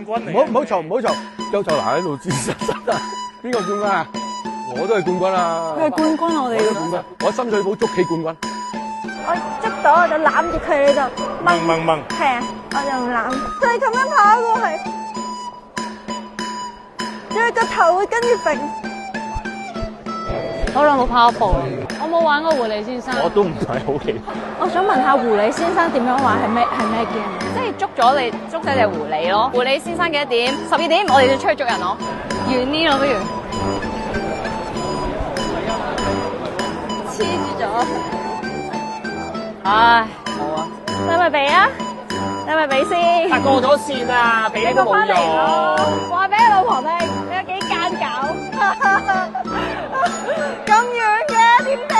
冠軍嚟。唔好嘈，唔好嘈，周秀娜喺度自殺啊！邊個冠軍啊？我都係冠軍啊！佢係冠軍，我哋嘅冠軍，我深水埗捉棋冠軍。我捉到我就攬住佢，你就掹。係啊，我就唔攬。佢係咁樣跑過去，因為個頭會跟住揈。好耐冇跑步啦，我冇玩過狐狸先生。我都唔係好記得。我想問下狐狸先生點樣玩係咩 game？即係捉死隻狐狸咯。狐狸先生幾多點？12點，我哋就出去捉人咯。遠啲咯，不如。黐住咗。唉，冇啊。你咪俾啊！你咪俾先。但過咗線啊，俾都冇你個翻嚟用。咯，話俾你老婆聽，你有幾奸狡。咁遠嘅點掟